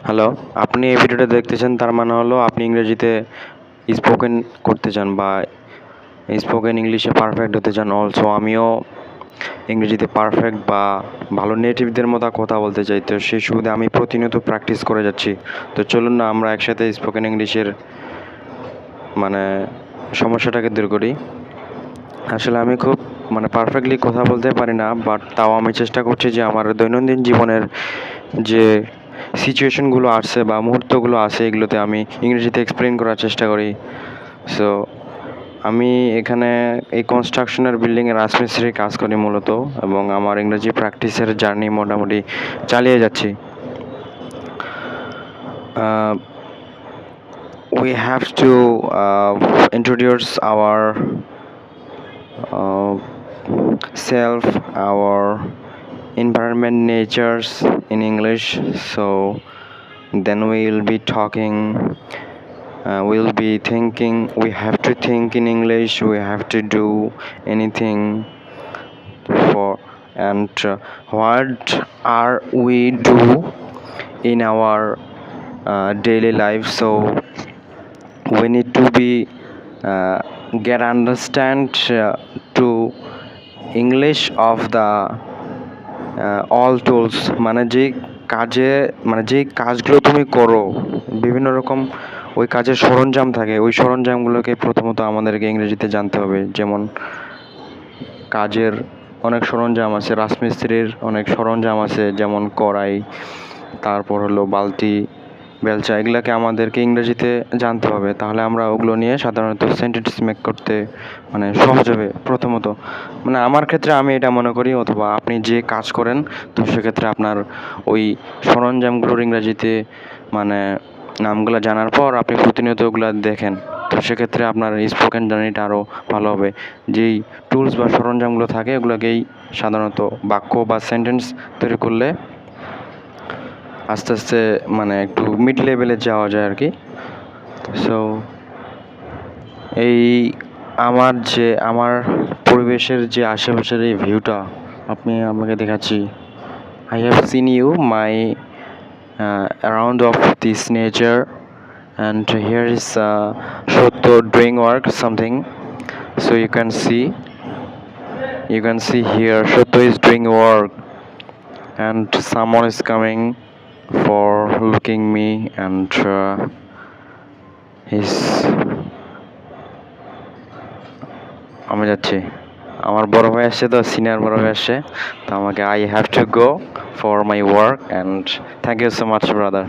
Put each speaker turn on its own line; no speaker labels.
Hello, আপনি এই ভিডিওটা দেখতেছেন, তার মানে হলো আপনি ইংরেজিতে স্পোকেন করতে চান বা স্পোকেন ইংলিশে পারফেক্ট হতে চান। অলসো আমিও ইংরেজিতে পারফেক্ট বা ভালো নেটিভদের মতো কথা বলতে চাই। তো সেই সুবাদে আমি প্রতিনিয়ত প্র্যাকটিস করে যাচ্ছি। তো চলুন না আমরা একসাথে স্পোকেন ইংলিশের মানে সমস্যাটাকে দূর করি। আসলে আমি খুব পারফেক্টলি কথা বলতে পারি না, বাট তাও আমি চেষ্টা করছি যে আমার দৈনন্দিন জীবনের যে সিচুয়েশনগুলো আছে বা মুহূর্তগুলো আছে এগুলোতে আমি ইংরেজিতে এক্সপ্লেন করার চেষ্টা করি। সো আমি এখানে এই কনস্ট্রাকশনের বিল্ডিংয়ের রাজমিস্ত্রির কাজ করি মূলত, এবং আমার ইংরেজি প্র্যাকটিসের জার্নি মোটামুটি চালিয়ে যাচ্ছি। We have to introduce our self, our environment, natures in English. So then we will be talking, we'll be thinking. We have to think in English. We have to do anything for, and what are we do in our daily life. So we need to be get understand to English of the all tools, যে কাজগুলো তুমি করো, বিভিন্ন রকম ওই কাজের সরঞ্জাম থাকে, ওই সরঞ্জামগুলোকে প্রথমত আমাদেরকে ইংরেজিতে জানতে হবে। যেমন কাজের অনেক সরঞ্জাম আছে, রাজমিস্ত্রির অনেক সরঞ্জাম আছে, যেমন কড়াই, তারপর হলো বালতি, বেলচা, এগুলোকে আমাদেরকে ইংরেজিতে জানতে হবে। তাহলে আমরা ওগুলো নিয়ে সাধারণত সেন্টেন্স মেক করতে সহজ হবে। প্রথমত আমার ক্ষেত্রে আমি এটা মনে করি, অথবা আপনি যে কাজ করেন তো সেক্ষেত্রে আপনার ওই সরঞ্জামগুলোর ইংরেজিতে নামগুলো জানার পর আপনি প্রতিনিয়ত ওগুলো দেখেন, তো সেক্ষেত্রে আপনার স্পোকেন জার্নিটা আরও ভালো হবে। যেই টুলস বা সরঞ্জামগুলো থাকে ওগুলোকেই সাধারণত বাক্য বা সেন্টেন্স তৈরি করলে আস্তে আস্তে একটু মিড লেভেলে যাওয়া যায় আর কি। সো এই আমার পরিবেশের যে আশেপাশের এই ভিউটা আপনি আমাকে দেখাচ্ছি। I have seen you my around of this nature, and here is Shotto doing work something. So you can see here Shotto is doing work, and someone is coming for looking me, and আমি যাচ্ছি, আমার বড় ভাই আসছে, তো senior বড় ভাই আসছে, তো আমাকে I have to go for my work, and thank you so much brother.